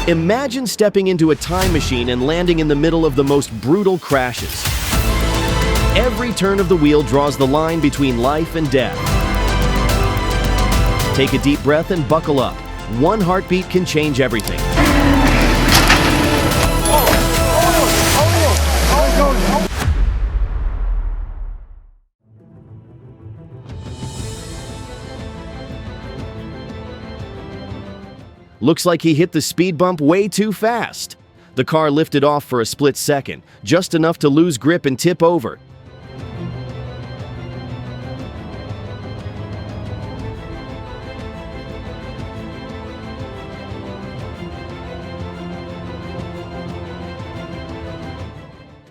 Imagine stepping into a time machine and landing in the middle of the most brutal crashes. Every turn of the wheel draws the line between life and death. Take a deep breath and buckle up. One heartbeat can change everything. Looks like he hit the speed bump way too fast. The car lifted off for a split second, just enough to lose grip and tip over.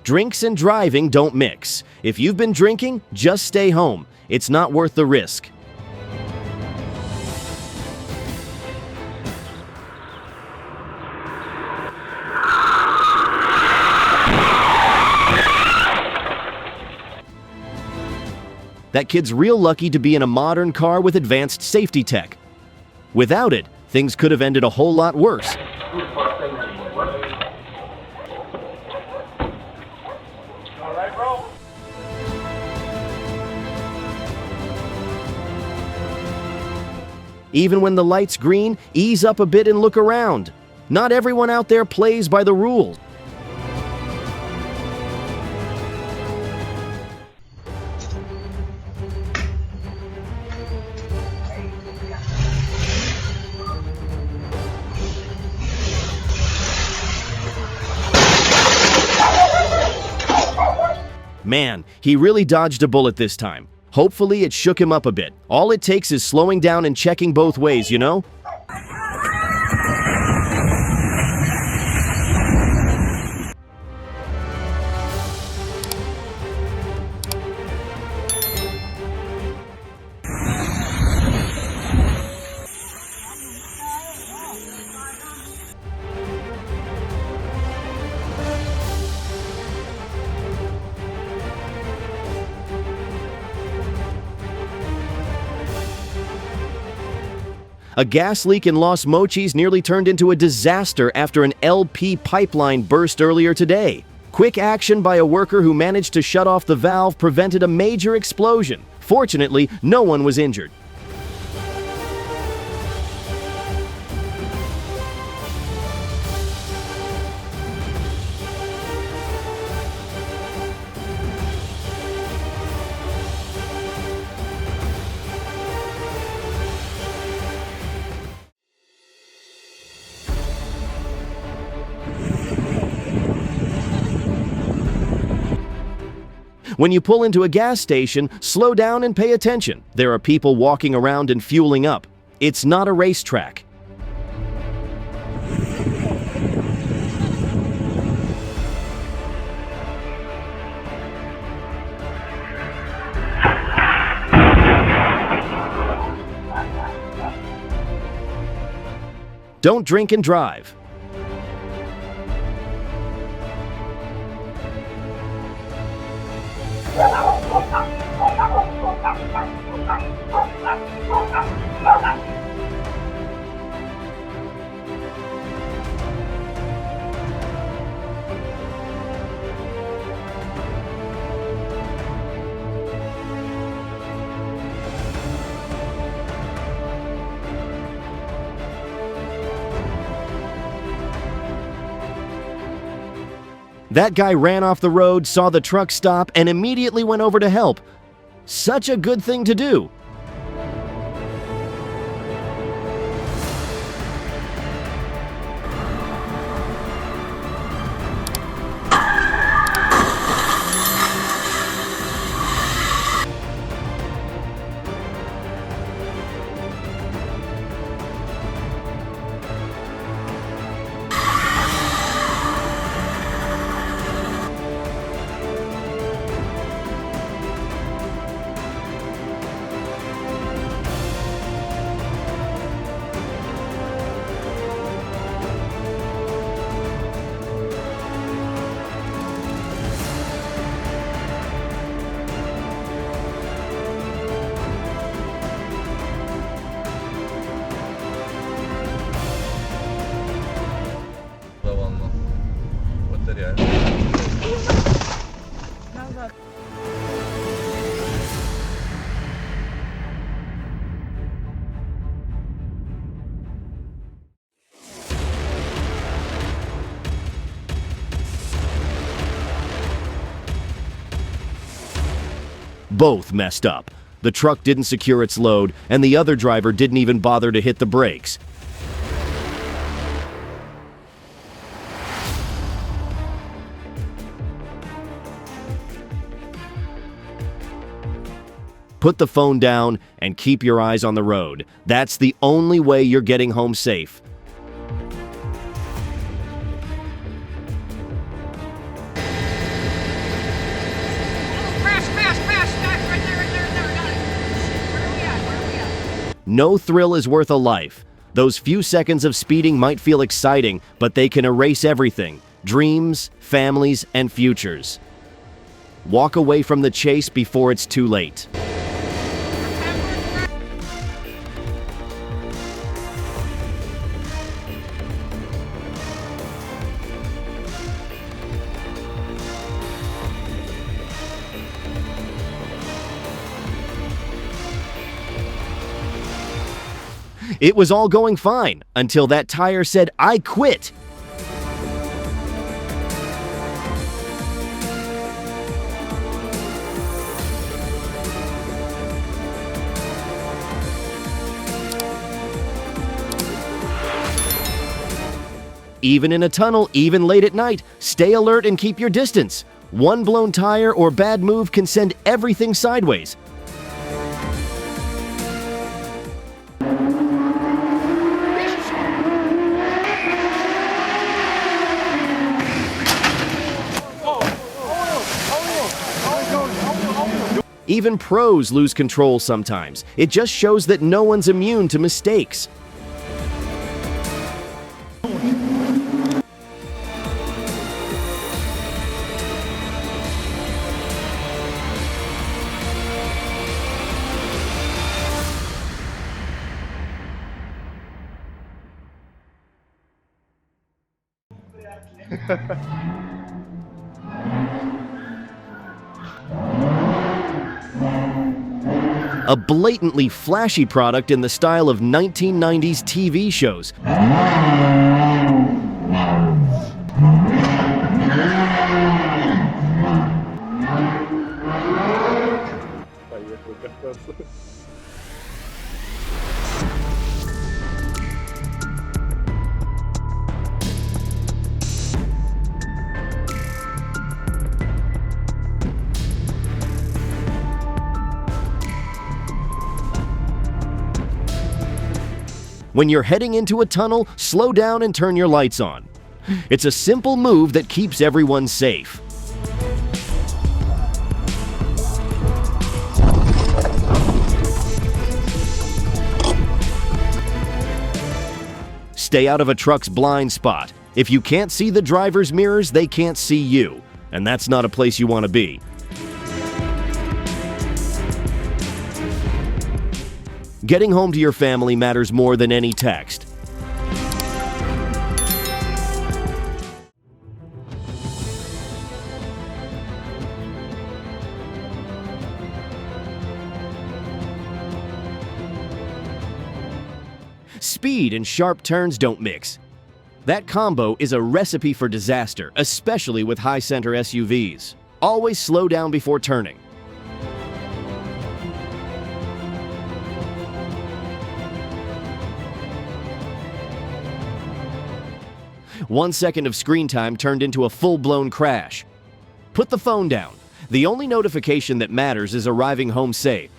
Drinks and driving don't mix. If you've been drinking, just stay home. It's not worth the risk. That kid's real lucky to be in a modern car with advanced safety tech. Without it, things could have ended a whole lot worse. Even when the light's green, ease up a bit and look around. Not everyone out there plays by the rules. Man, he really dodged a bullet this time. Hopefully it shook him up a bit. All it takes is slowing down and checking both ways, you know? A gas leak in Los Mochis nearly turned into a disaster after an LP pipeline burst earlier today. Quick action by a worker who managed to shut off the valve prevented a major explosion. Fortunately, no one was injured. When you pull into a gas station, slow down and pay attention. There are people walking around and fueling up. It's not a racetrack. Don't drink and drive. That guy ran off the road, saw the truck stop, and immediately went over to help. Such a good thing to do. Both messed up. The truck didn't secure its load, and the other driver didn't even bother to hit the brakes. Put the phone down and keep your eyes on the road. That's the only way you're getting home safe. No thrill is worth a life. Those few seconds of speeding might feel exciting, but they can erase everything: dreams, families, and futures. Walk away from the chase before it's too late. It was all going fine until that tire said, "I quit." Even in a tunnel, even late at night, stay alert and keep your distance. One blown tire or bad move can send everything sideways. Even pros lose control sometimes. It just shows that no one's immune to mistakes. A blatantly flashy product in the style of 1990s TV shows. When you're heading into a tunnel, slow down and turn your lights on. It's a simple move that keeps everyone safe. Stay out of a truck's blind spot. If you can't see the driver's mirrors, they can't see you. And that's not a place you want to be. Getting home to your family matters more than any text. Speed and sharp turns don't mix. That combo is a recipe for disaster, especially with high-center SUVs. Always slow down before turning. One second of screen time turned into a full-blown crash. Put the phone down. The only notification that matters is arriving home safe.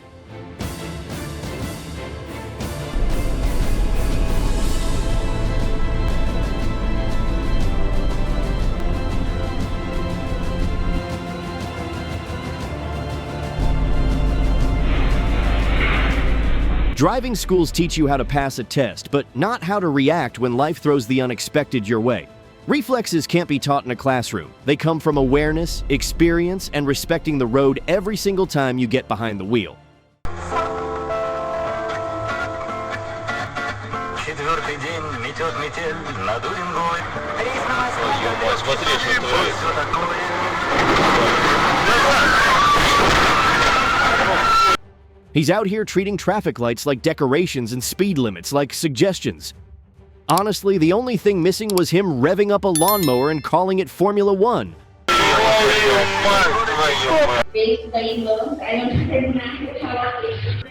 Driving schools teach you how to pass a test, but not how to react when life throws the unexpected your way. Reflexes can't be taught in a classroom. They come from awareness, experience, and respecting the road every single time you get behind the wheel. He's out here treating traffic lights like decorations and speed limits like suggestions. Honestly, the only thing missing was him revving up a lawnmower and calling it Formula One. Beijo da irmã, aí eu vou terminar de falar isso.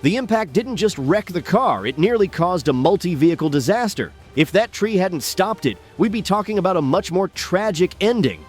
The impact didn't just wreck the car, it nearly caused a multi-vehicle disaster. If that tree hadn't stopped it, we'd be talking about a much more tragic ending.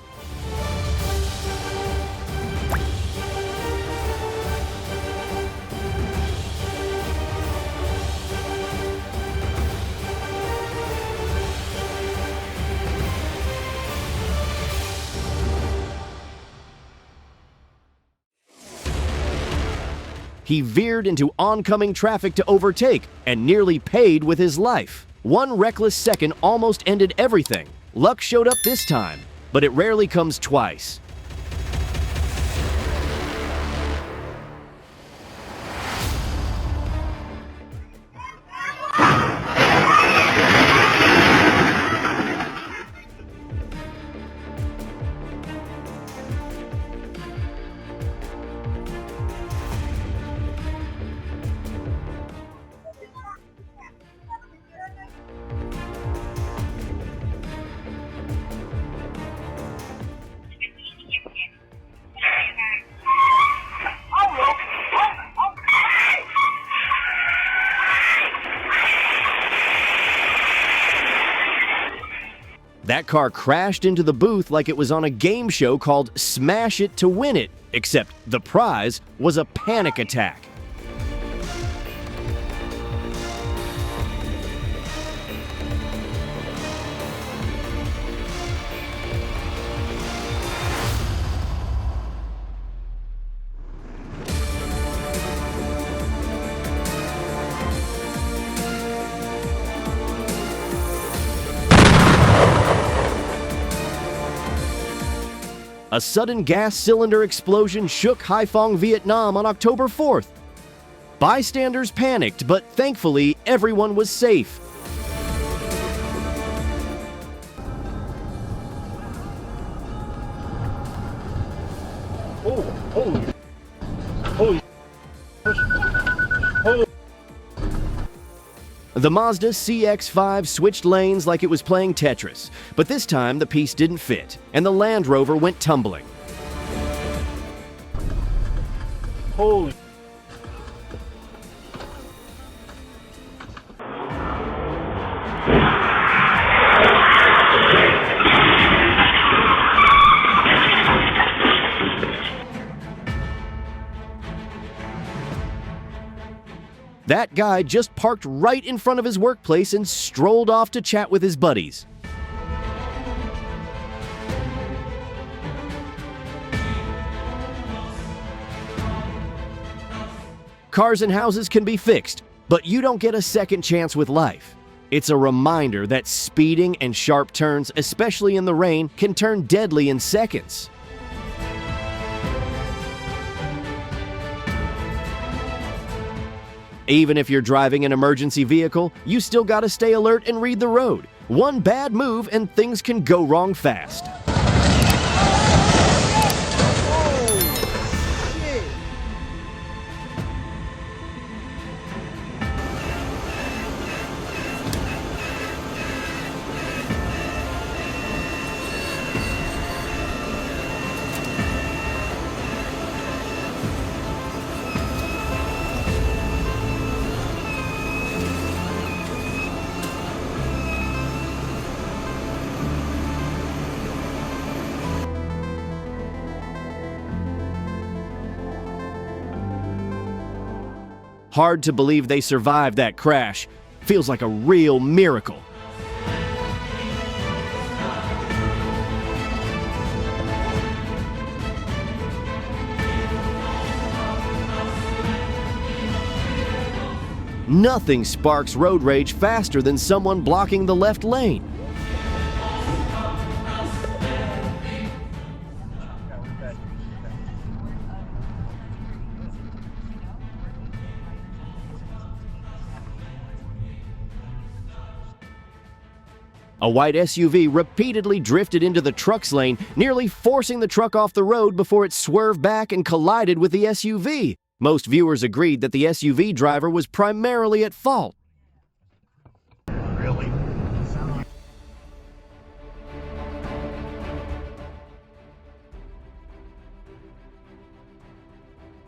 He veered into oncoming traffic to overtake and nearly paid with his life. One reckless second almost ended everything. Luck showed up this time, but it rarely comes twice. That car crashed into the booth like it was on a game show called Smash It to Win It, except the prize was a panic attack. A sudden gas cylinder explosion shook Haiphong, Vietnam on October 4th. Bystanders panicked, but thankfully everyone was safe. The Mazda CX-5 switched lanes like it was playing Tetris, but this time the piece didn't fit, and the Land Rover went tumbling. Holy. That guy just parked right in front of his workplace and strolled off to chat with his buddies. Cars and houses can be fixed, but you don't get a second chance with life. It's a reminder that speeding and sharp turns, especially in the rain, can turn deadly in seconds. Even if you're driving an emergency vehicle, you still gotta stay alert and read the road. One bad move and things can go wrong fast. Hard to believe they survived that crash. Feels like a real miracle. Nothing sparks road rage faster than someone blocking the left lane. A white SUV repeatedly drifted into the truck's lane, nearly forcing the truck off the road before it swerved back and collided with the SUV. Most viewers agreed that the SUV driver was primarily at fault. Really?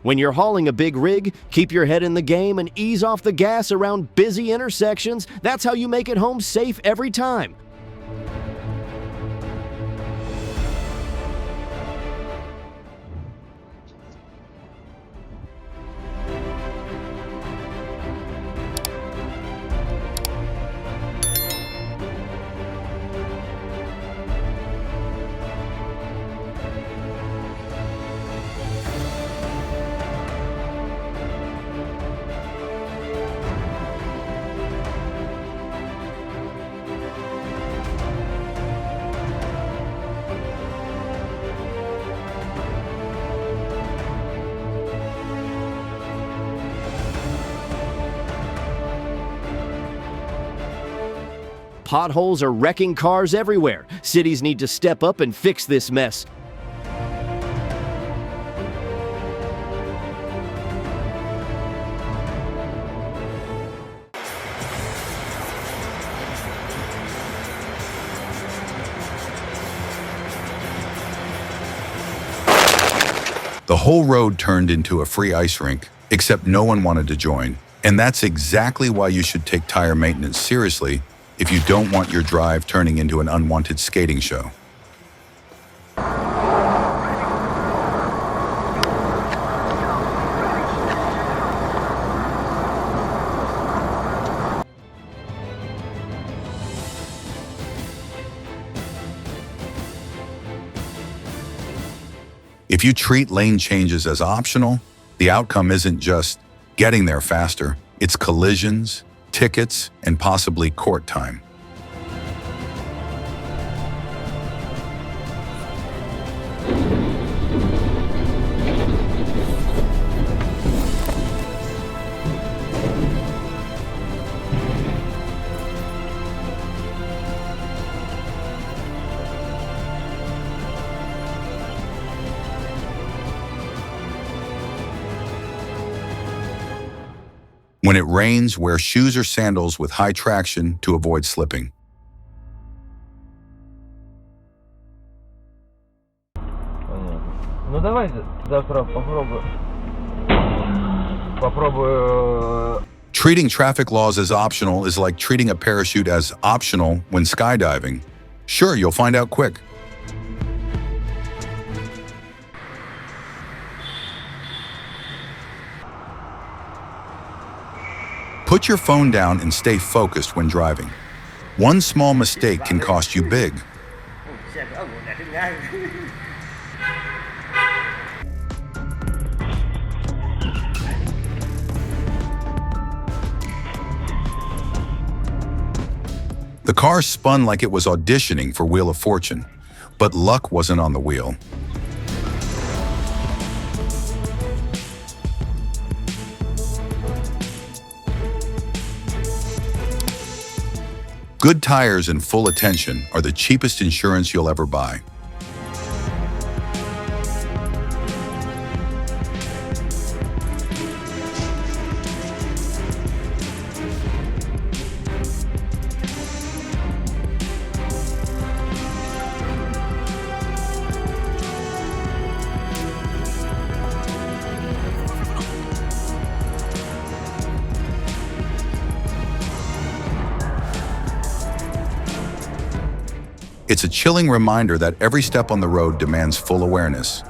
When you're hauling a big rig, keep your head in the game and ease off the gas around busy intersections. That's how you make it home safe every time. Potholes are wrecking cars everywhere. Cities need to step up and fix this mess. The whole road turned into a free ice rink, except no one wanted to join. And that's exactly why you should take tire maintenance seriously if you don't want your drive turning into an unwanted skating show. If you treat lane changes as optional, the outcome isn't just getting there faster, it's collisions, tickets, and possibly court time. When it rains, wear shoes or sandals with high traction to avoid slipping. Понятно. Ну давай завтра попробую. Treating traffic laws as optional is like treating a parachute as optional when skydiving. Sure, you'll find out quick. Put your phone down and stay focused when driving. One small mistake can cost you big. The car spun like it was auditioning for Wheel of Fortune, but luck wasn't on the wheel. Good tires and full attention are the cheapest insurance you'll ever buy. It's a chilling reminder that every step on the road demands full awareness.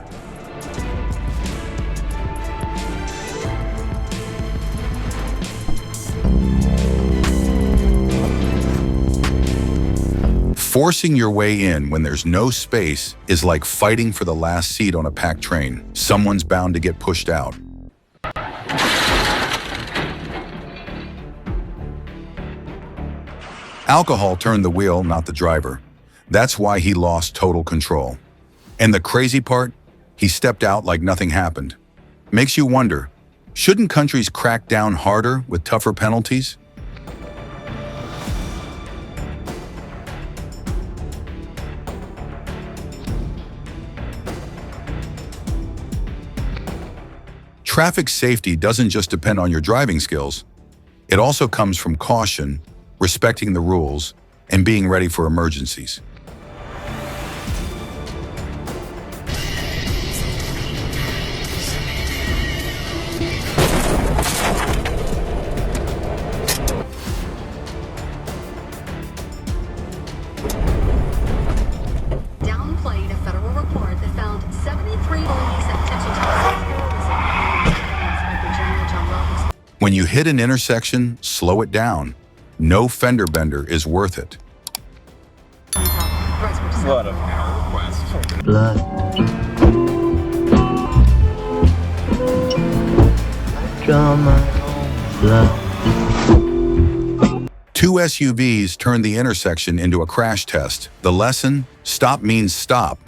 Forcing your way in when there's no space is like fighting for the last seat on a packed train. Someone's bound to get pushed out. Alcohol turned the wheel, not the driver. That's why he lost total control. And the crazy part, he stepped out like nothing happened. Makes you wonder, shouldn't countries crack down harder with tougher penalties? Traffic safety doesn't just depend on your driving skills. It also comes from caution, respecting the rules, and being ready for emergencies. Downplayed a federal report that found 73 police and potential terrorists. When you hit an intersection, slow it down. No fender bender is worth it. What a request. Blood. Draw my own blood. Two SUVs turned the intersection into a crash test. The lesson: stop means stop.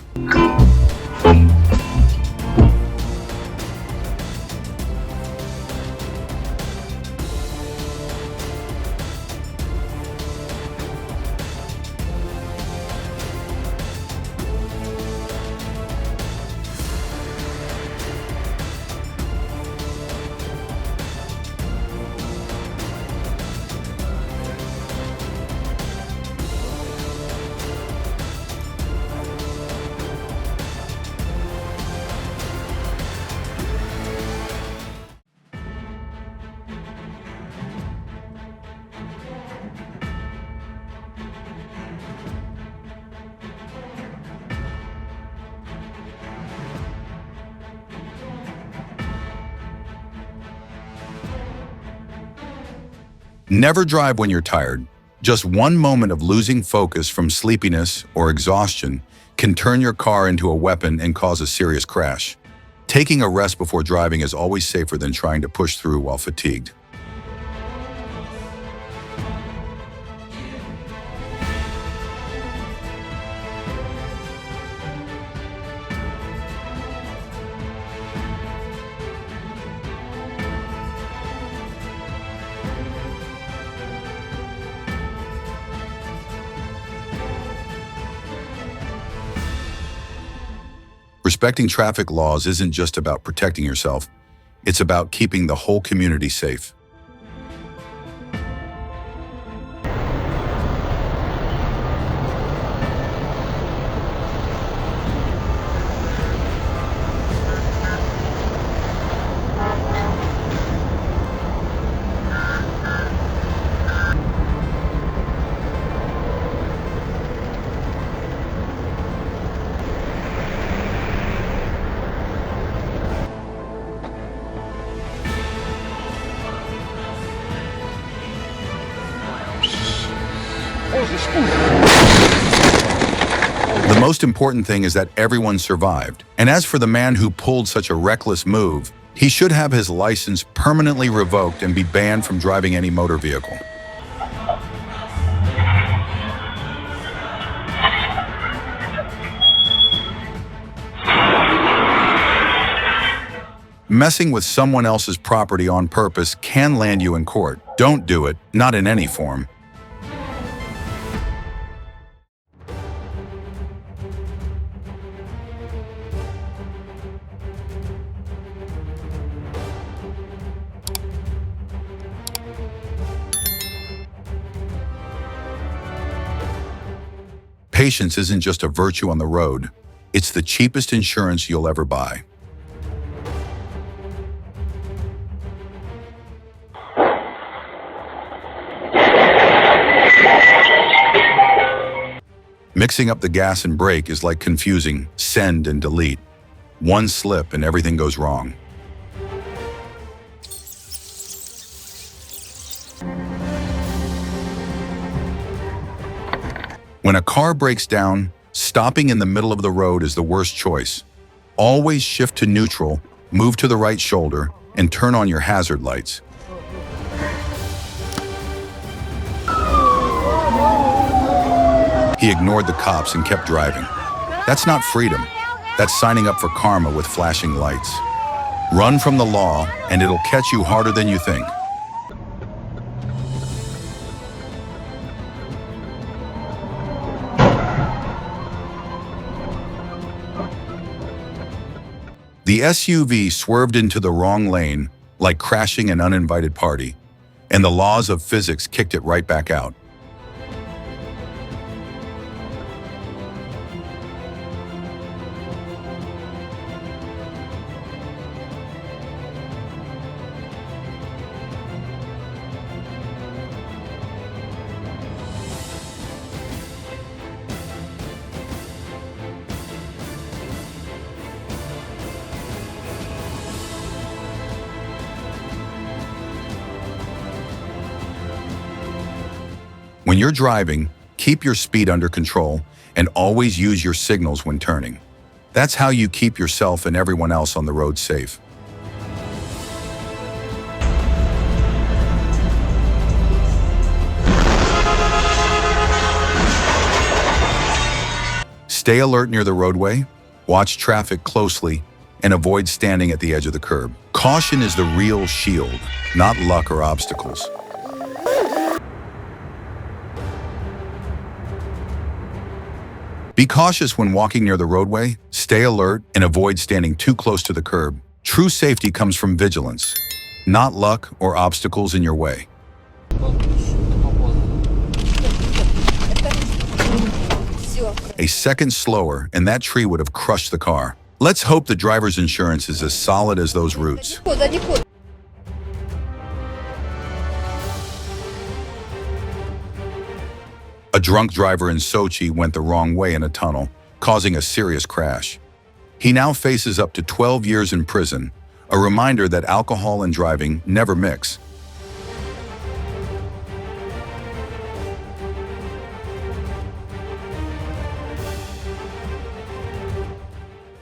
Never drive when you're tired. Just one moment of losing focus from sleepiness or exhaustion can turn your car into a weapon and cause a serious crash. Taking a rest before driving is always safer than trying to push through while fatigued. Respecting traffic laws isn't just about protecting yourself, it's about keeping the whole community safe. The most important thing is that everyone survived. And as for the man who pulled such a reckless move, he should have his license permanently revoked and be banned from driving any motor vehicle. Messing with someone else's property on purpose can land you in court. Don't do it, not in any form. Patience isn't just a virtue on the road, it's the cheapest insurance you'll ever buy. Mixing up the gas and brake is like confusing send and delete. One slip and everything goes wrong. When a car breaks down, stopping in the middle of the road is the worst choice. Always shift to neutral, move to the right shoulder, and turn on your hazard lights. He ignored the cops and kept driving. That's not freedom. That's signing up for karma with flashing lights. Run from the law, and it'll catch you harder than you think. The SUV swerved into the wrong lane, like crashing an uninvited party, and the laws of physics kicked it right back out. When you're driving, keep your speed under control and always use your signals when turning. That's how you keep yourself and everyone else on the road safe. Stay alert near the roadway, watch traffic closely, and avoid standing at the edge of the curb. Caution is the real shield, not luck or obstacles. Be cautious when walking near the roadway, stay alert, and avoid standing too close to the curb. True safety comes from vigilance, not luck or obstacles in your way. A second slower, and that tree would have crushed the car. Let's hope the driver's insurance is as solid as those roots. A drunk driver in Sochi went the wrong way in a tunnel, causing a serious crash. He now faces up to 12 years in prison, a reminder that alcohol and driving never mix.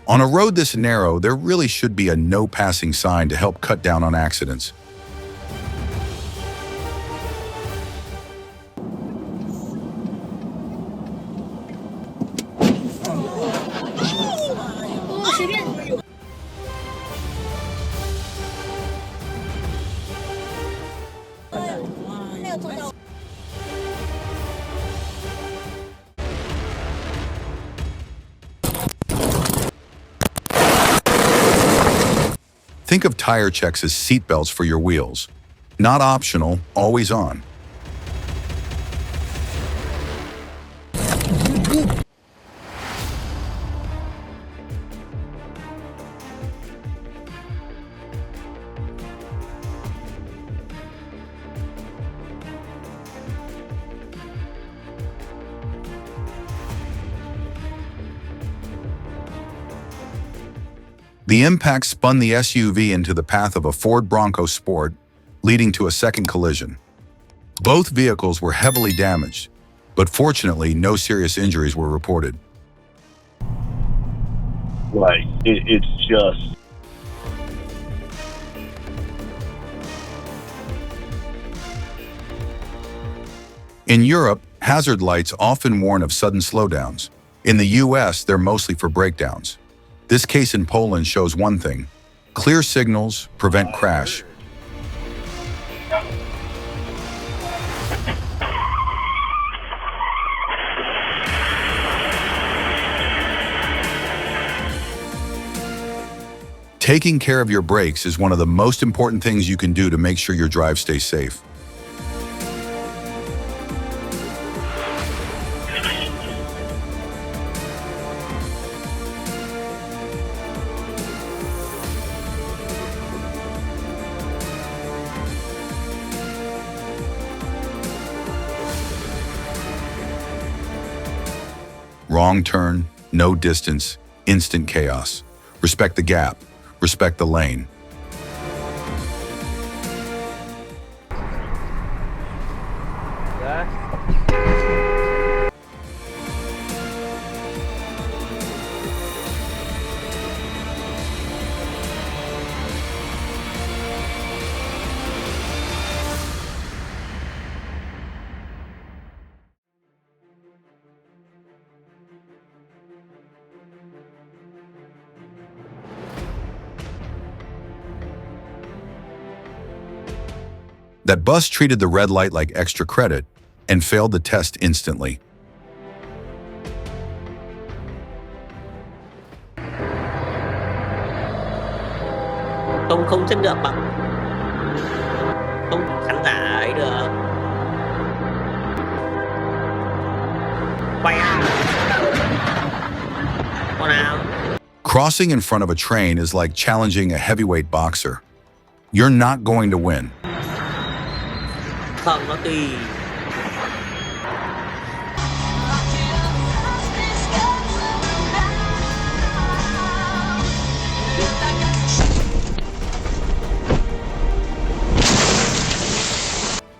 On a road this narrow, there really should be a no passing sign to help cut down on accidents. Think of tire checks as seatbelts for your wheels. Not optional, always on. The impact spun the SUV into the path of a Ford Bronco Sport, leading to a second collision. Both vehicles were heavily damaged, but fortunately, no serious injuries were reported. Like, it's just... In Europe, hazard lights often warn of sudden slowdowns. In the US, they're mostly for breakdowns. This case in Poland shows one thing: clear signals prevent crash. Taking care of your brakes is one of the most important things you can do to make sure your drive stays safe. Wrong turn, no distance, instant chaos. Respect the gap, respect the lane. That bus treated the red light like extra credit and failed the test instantly. không không xem được bằng không khán giả ấy được. Quay con nào. Crossing in front of a train is like challenging a heavyweight boxer. You're not going to win. Không, nó tùy.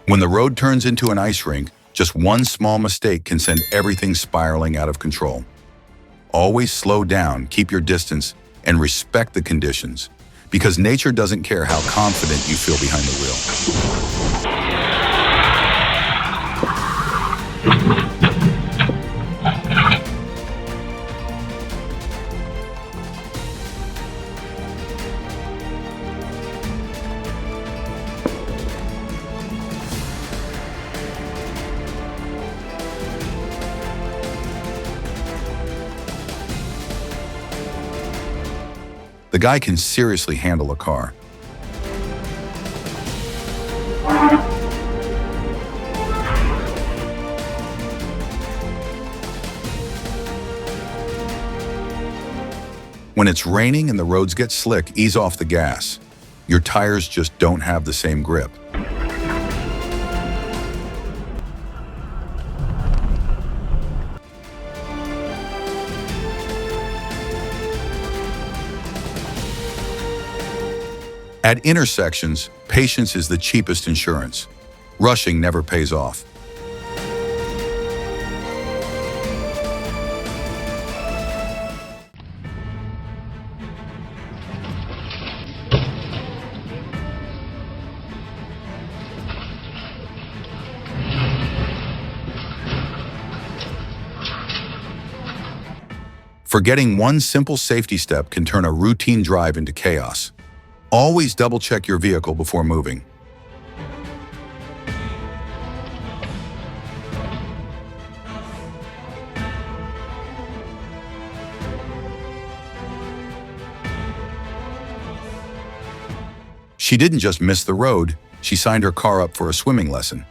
When the road turns into an ice rink, just one small mistake can send everything spiraling out of control. Always slow down, keep your distance, and respect the conditions, because nature doesn't care how confident you feel behind the wheel. The guy can seriously handle a car. When it's raining and the roads get slick, ease off the gas. Your tires just don't have the same grip. At intersections, patience is the cheapest insurance. Rushing never pays off. Forgetting one simple safety step can turn a routine drive into chaos. Always double-check your vehicle before moving. She didn't just miss the road, she signed her car up for a swimming lesson.